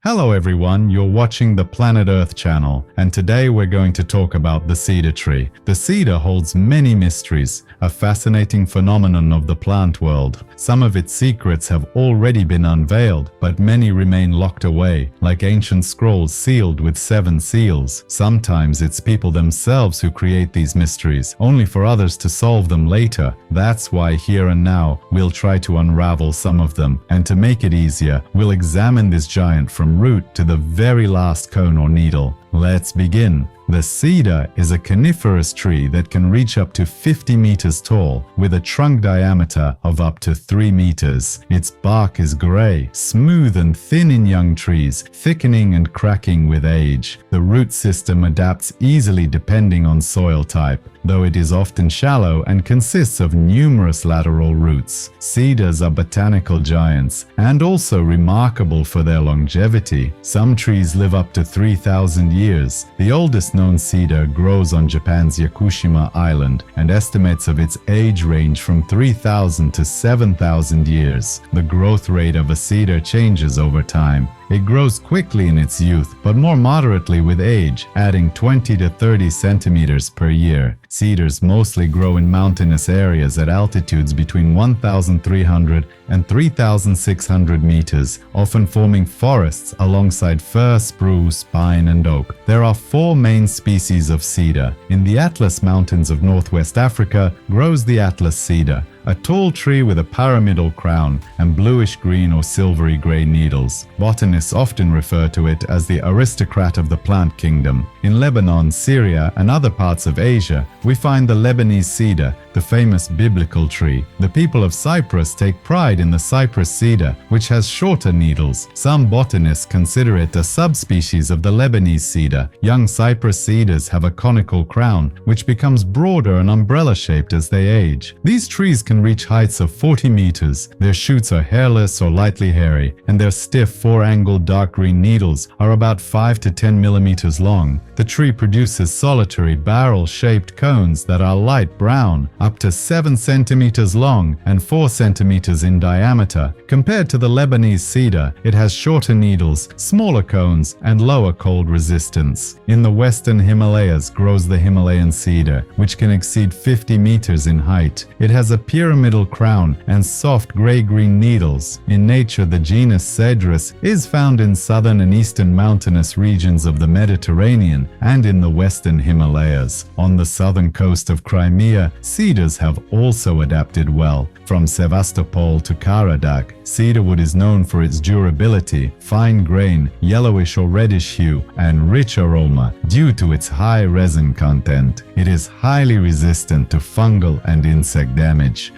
Hello everyone, you're watching the Planet Earth channel, and today we're going to talk about the cedar tree. The cedar holds many mysteries, a fascinating phenomenon of the plant world. Some of its secrets have already been unveiled, but many remain locked away, like ancient scrolls sealed with 7 seals. Sometimes it's people themselves who create these mysteries, only for others to solve them later. That's why here and now, we'll try to unravel some of them, and to make it easier, we'll examine this giant from root to the very last cone or needle. Let's begin. The cedar is a coniferous tree that can reach up to 50 meters tall, with a trunk diameter of up to 3 meters. Its bark is gray, smooth and thin in young trees, thickening and cracking with age. The root system adapts easily depending on soil type, though it is often shallow and consists of numerous lateral roots. Cedars are botanical giants and also remarkable for their longevity. Some trees live up to 3,000 years. The oldest known cedar grows on Japan's Yakushima Island, and estimates of its age range from 3,000 to 7,000 years. The growth rate of a cedar changes over time. It grows quickly in its youth, but more moderately with age, adding 20 to 30 centimeters per year. Cedars mostly grow in mountainous areas at altitudes between 1,300 and 3,600 meters, often forming forests alongside fir, spruce, pine, and oak. There are 4 main species of cedar. In the Atlas Mountains of northwest Africa grows the Atlas cedar, a tall tree with a pyramidal crown and bluish-green or silvery-gray needles. Botanists often refer to it as the aristocrat of the plant kingdom. In Lebanon, Syria, and other parts of Asia, we find the Lebanese cedar, the famous biblical tree. The people of Cyprus take pride in the cypress cedar, which has shorter needles. Some botanists consider it a subspecies of the Lebanese cedar. Young cypress cedars have a conical crown, which becomes broader and umbrella-shaped as they age. These trees can reach heights of 40 meters. Their shoots are hairless or lightly hairy, and their stiff 4-angled dark green needles are about 5 to 10 millimeters long. The tree produces solitary barrel-shaped cones that are light brown, up to 7 centimeters long and 4 centimeters in diameter. Compared to the Lebanese cedar, it has shorter needles, smaller cones, and lower cold resistance. In the western Himalayas grows the Himalayan cedar, which can exceed 50 meters in height. It has a pyramidal crown and soft gray-green needles. In nature, the genus Cedrus is found in southern and eastern mountainous regions of the Mediterranean and in the western Himalayas. On the southern coast of Crimea, cedars have also adapted well. From Sevastopol to Karadak, cedarwood is known for its durability, fine grain, yellowish or reddish hue, and rich aroma due to its high resin content. It is highly resistant to fungal and insect damage.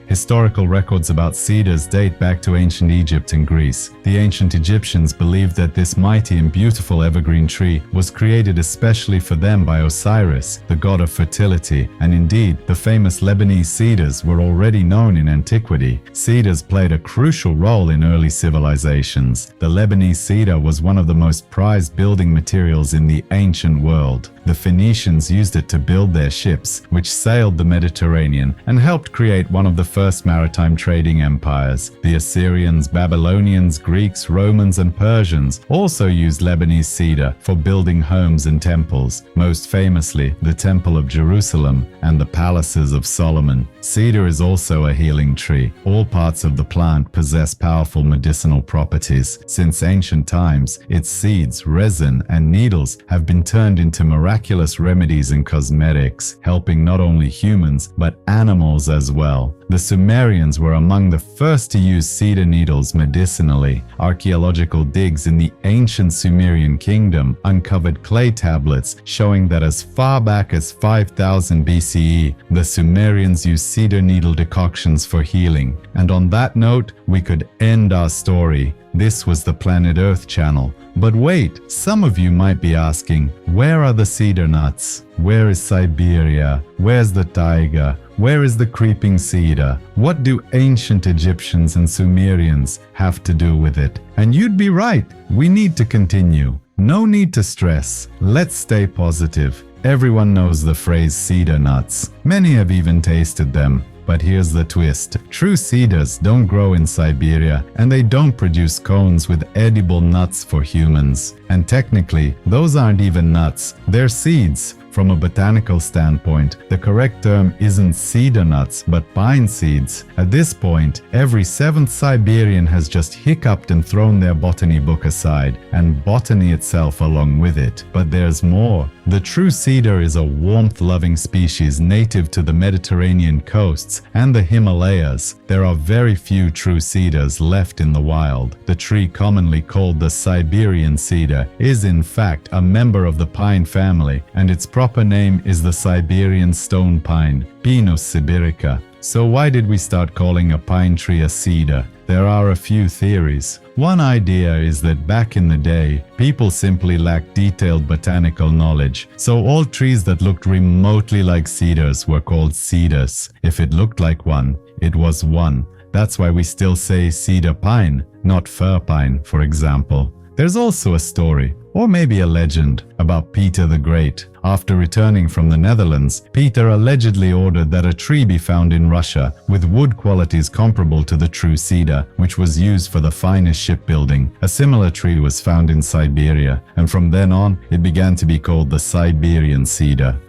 Historical records about cedars date back to ancient Egypt and Greece. The ancient Egyptians believed that this mighty and beautiful evergreen tree was created especially for them by Osiris, the god of fertility, and indeed, the famous Lebanese cedars were already known in antiquity. Cedars played a crucial role in early civilizations. The Lebanese cedar was one of the most prized building materials in the ancient world. The Phoenicians used it to build their ships, which sailed the Mediterranean and helped create one of the first maritime trading empires. The Assyrians, Babylonians, Greeks, Romans, and Persians also used Lebanese cedar for building homes and temples, most famously the Temple of Jerusalem and the palaces of Solomon. Cedar is also a healing tree. All parts of the plant possess powerful medicinal properties. Since ancient times, its seeds, resin, and needles have been turned into miraculous remedies and cosmetics, helping not only humans but animals as well. The Sumerians were among the first to use cedar needles medicinally. Archaeological digs in the ancient Sumerian kingdom uncovered clay tablets showing that as far back as 5000 BCE, the Sumerians used cedar needle decoctions for healing. And on that note, we could end our story. This was the Planet Earth channel. But wait, some of you might be asking, where are the cedar nuts? Where is Siberia? Where's the taiga? Where is the creeping cedar? What do ancient Egyptians and Sumerians have to do with it? And you'd be right, we need to continue. No need to stress. Let's stay positive. Everyone knows the phrase cedar nuts. Many have even tasted them. But here's the twist. True cedars don't grow in Siberia, and they don't produce cones with edible nuts for humans. And technically, those aren't even nuts, they're seeds. From a botanical standpoint, the correct term isn't cedar nuts, but pine seeds. At this point, every seventh Siberian has just hiccuped and thrown their botany book aside, and botany itself along with it. But there's more. The true cedar is a warmth-loving species native to the Mediterranean coasts and the Himalayas. There are very few true cedars left in the wild. The tree commonly called the Siberian cedar is in fact a member of the pine family, and its proper name is the Siberian stone pine, Pinus sibirica. So why did we start calling a pine tree a cedar? There are a few theories. One idea is that back in the day, people simply lacked detailed botanical knowledge, so all trees that looked remotely like cedars were called cedars. If it looked like one, it was one. That's why we still say cedar pine, not fir pine, for example. There's also a story, or maybe a legend, about Peter the Great. After returning from the Netherlands, Peter allegedly ordered that a tree be found in Russia with wood qualities comparable to the true cedar, which was used for the finest shipbuilding. A similar tree was found in Siberia, and from then on, it began to be called the Siberian cedar.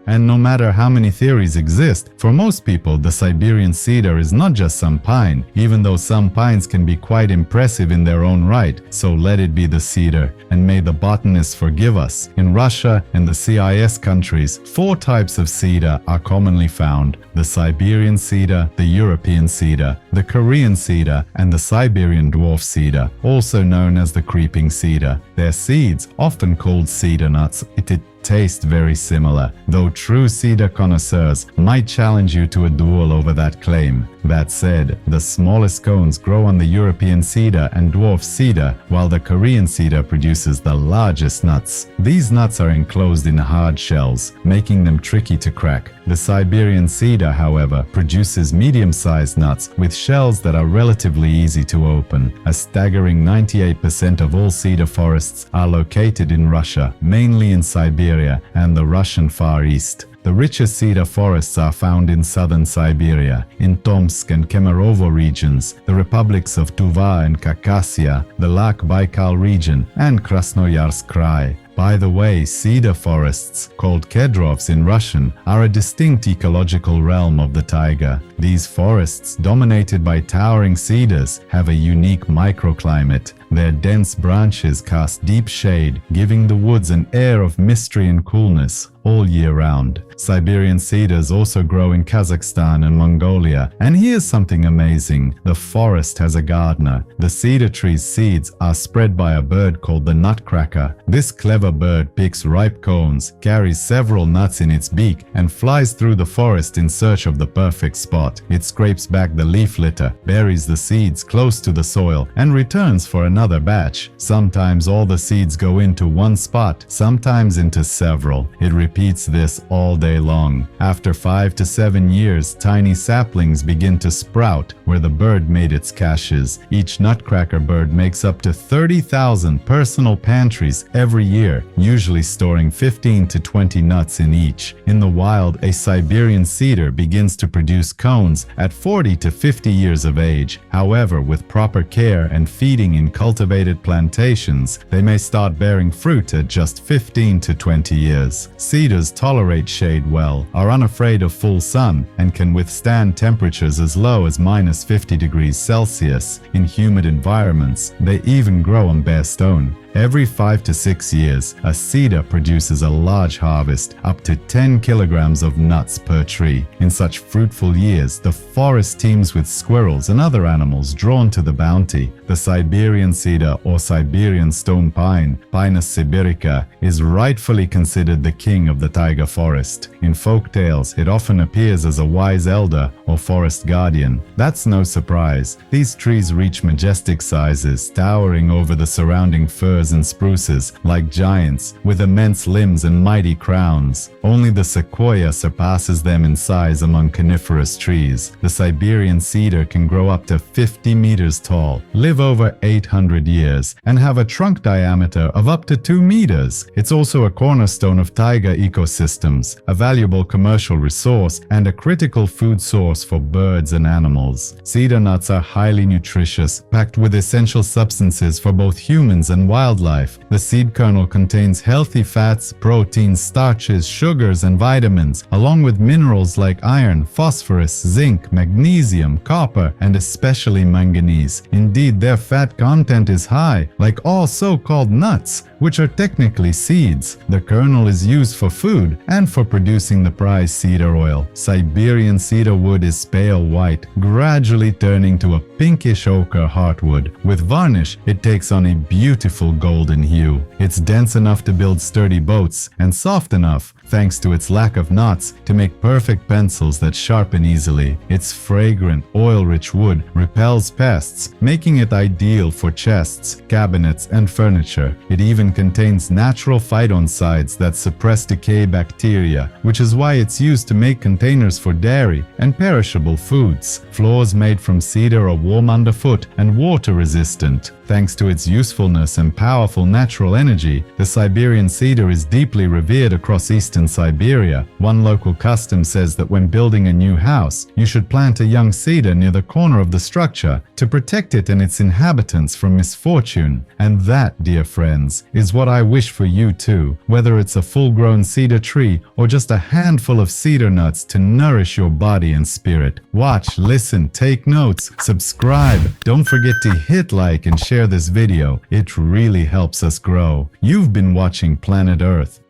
And no matter how many theories exist, for most people the Siberian cedar is not just some pine, even though some pines can be quite impressive in their own right, so let it be the cedar. And may the botanists forgive us. In Russia and the CIS countries, 4 types of cedar are commonly found: the Siberian cedar, the European cedar, the Korean cedar, and the Siberian dwarf cedar, also known as the creeping cedar. Their seeds, often called cedar nuts, taste very similar, though true cedar connoisseurs might challenge you to a duel over that claim. That said, the smallest cones grow on the European cedar and dwarf cedar, while the Korean cedar produces the largest nuts. These nuts are enclosed in hard shells, making them tricky to crack. The Siberian cedar, however, produces medium-sized nuts with shells that are relatively easy to open. A staggering 98% of all cedar forests are located in Russia, mainly in Siberia and the Russian Far East. The richest cedar forests are found in southern Siberia, in Tomsk and Kemerovo regions, the republics of Tuva and Khakassia, the Lak-Baikal region, and Krasnoyarsk Krai. By the way, cedar forests, called kedrovs in Russian, are a distinct ecological realm of the taiga. These forests, dominated by towering cedars, have a unique microclimate. Their dense branches cast deep shade, giving the woods an air of mystery and coolness all year round. Siberian cedars also grow in Kazakhstan and Mongolia. And here's something amazing. The forest has a gardener. The cedar tree's seeds are spread by a bird called the nutcracker. This clever bird picks ripe cones, carries several nuts in its beak, and flies through the forest in search of the perfect spot. It scrapes back the leaf litter, buries the seeds close to the soil, and returns for another batch. Sometimes all the seeds go into one spot, sometimes into several. It repeats this all day long. After 5 to 7 years, tiny saplings begin to sprout where the bird made its caches. Each nutcracker bird makes up to 30,000 personal pantries every year, usually storing 15 to 20 nuts in each. In the wild, a Siberian cedar begins to produce cones at 40 to 50 years of age. However, with proper care and feeding in cultivated plantations, they may start bearing fruit at just 15 to 20 years. Cedars tolerate shade well, are unafraid of full sun, and can withstand temperatures as low as -50 degrees Celsius. In humid environments, they even grow on bare stone. Every 5 to 6 years, a cedar produces a large harvest, up to 10 kilograms of nuts per tree. In such fruitful years, the forest teems with squirrels and other animals drawn to the bounty. The Siberian cedar or Siberian stone pine, Pinus sibirica, is rightfully considered the king of the taiga forest. In folk tales, it often appears as a wise elder or forest guardian. That's no surprise. These trees reach majestic sizes, towering over the surrounding firs firs and spruces, like giants, with immense limbs and mighty crowns. Only the sequoia surpasses them in size among coniferous trees. The Siberian cedar can grow up to 50 meters tall, live over 800 years, and have a trunk diameter of up to 2 meters. It's also a cornerstone of taiga ecosystems, a valuable commercial resource, and a critical food source for birds and animals. Cedar nuts are highly nutritious, packed with essential substances for both humans and wildlife. The seed kernel contains healthy fats, proteins, starches, sugars, and vitamins, along with minerals like iron, phosphorus, zinc, magnesium, copper, and especially manganese. Indeed, their fat content is high, like all so-called nuts, which are technically seeds. The kernel is used for food and for producing the prized cedar oil. Siberian cedar wood is pale white, gradually turning to a pinkish ochre heartwood. With varnish, it takes on a beautiful golden hue. It's dense enough to build sturdy boats and soft enough, thanks to its lack of knots, to make perfect pencils that sharpen easily. Its fragrant, oil-rich wood repels pests, making it ideal for chests, cabinets, and furniture. It even contains natural phytoncides that suppress decay bacteria, which is why it's used to make containers for dairy and perishable foods. Floors made from cedar are warm underfoot and water-resistant. Thanks to its usefulness and powerful natural energy, the Siberian cedar is deeply revered across eastern Siberia. One local custom says that when building a new house, you should plant a young cedar near the corner of the structure to protect it and its inhabitants from misfortune. And that, dear friends, is what I wish for you too, whether it's a full-grown cedar tree or just a handful of cedar nuts to nourish your body and spirit. Watch, listen, take notes, subscribe. Don't forget to hit like and share this video. It really helps us grow. You've been watching Planet Earth.